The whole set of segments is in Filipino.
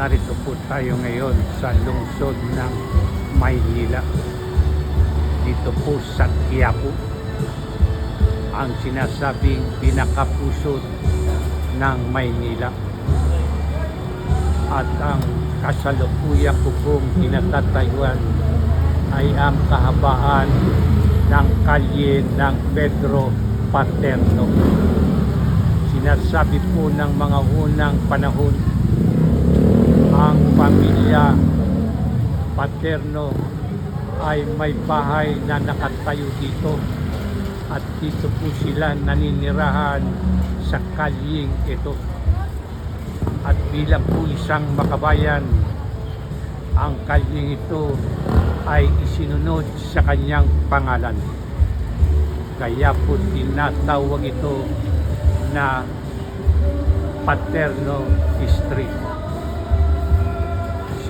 Narito po tayo ngayon sa lungsod ng Maynila. Dito po sa Quiapo, ang sinasabing pinakapusod ng Maynila. At ang kasalukuyan ko pong kinatatayuan ay ang kahabaan ng kalye ng Pedro Paterno. Sinasabi po ng mga unang panahon, ang pamilya Paterno ay may bahay na nakatayo dito at dito po sila naninirahan sa kalyeng ito. At bilang po isang makabayan, ang kalyeng ito ay isinunod sa kanyang pangalan. Kaya po tinatawag ito na Paterno Street.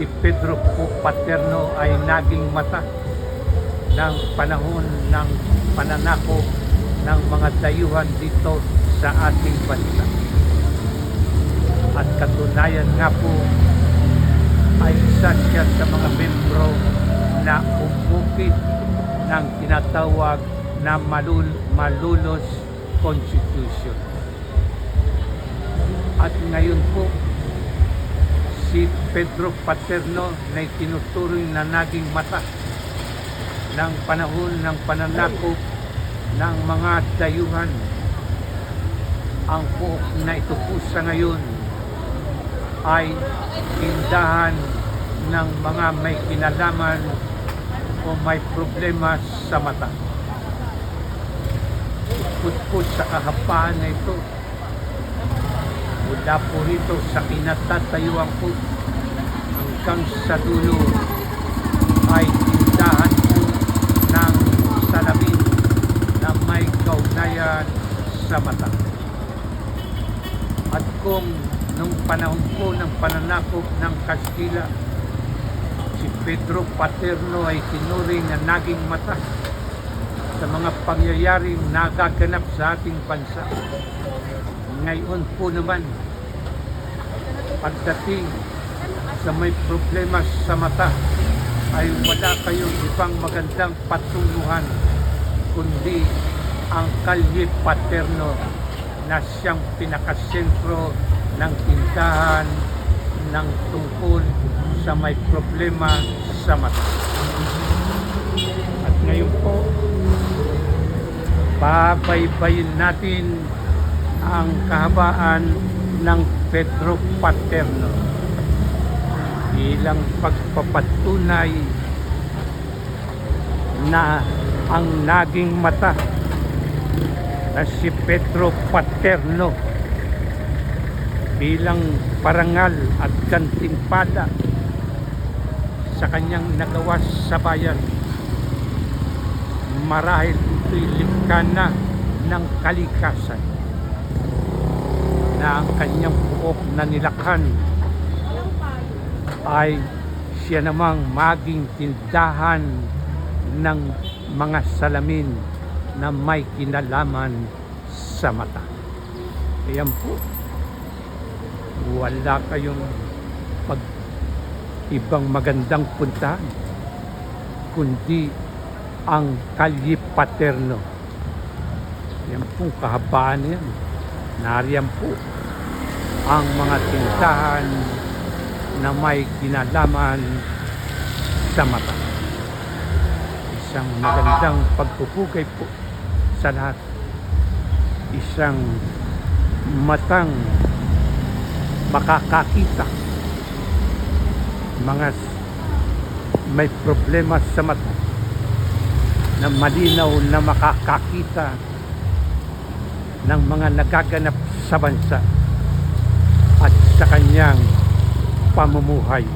Si Pedro po Paterno ay naging mata ng panahon ng pananakop ng mga dayuhan dito sa ating bansa. At katunayan nga po ay isa siya sa mga membro na umukit ng tinatawag na Malolos Constitution. At ngayon po, si Pedro Paterno na tinuturing na naging mata ng panahon ng pananakop ng mga dayuhan. Ang po na ito po sa ngayon ay tindahan ng mga may kinalaman o may problema sa mata. Bukod po sa kahabaan na ito, mula po rito sa kinatatayuan ko hanggang sa dulo ay tindahan po ng salamin na may kaugnayan sa mata. At kung nung panahon po ng pananakop ng Kastila, si Pedro Paterno ay tinuring na naging mata sa mga pangyayaring nagaganap sa ating bansa. Ngayon po naman, pagdating sa may problema sa mata, ay wala kayong ibang magandang patunguhan kundi ang kalye Paterno na siyang pinakasentro ng tindahan ng tungkol sa may problema sa mata. At ngayon po, babaybayin natin ang kahabaan ng Pedro Paterno bilang pagpapatunay na ang naging mata na si Pedro Paterno bilang parangal at gantimpala sa kanyang nagawa sa bayan. Marahil ito'y likha na ng kalikasan na ang kanyang buhok na nilakhan ay siya namang maging tindahan ng mga salamin na may kinalaman sa mata. Ayan po, wala kayong ibang magandang puntahan kundi ang kalye Paterno. Yan po kahabaan yan. Nariyan po ang mga tindahan na may kinalaman sa mata. Isang magandang pagpupugay po sa lahat. Isang matang makakakita mga may problema sa mata na malinaw na makakakita ng mga nagaganap sa bansa at sa kanyang pamumuhay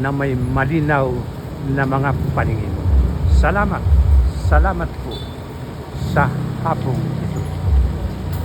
na may malinaw na mga paningin. Salamat po sa hapong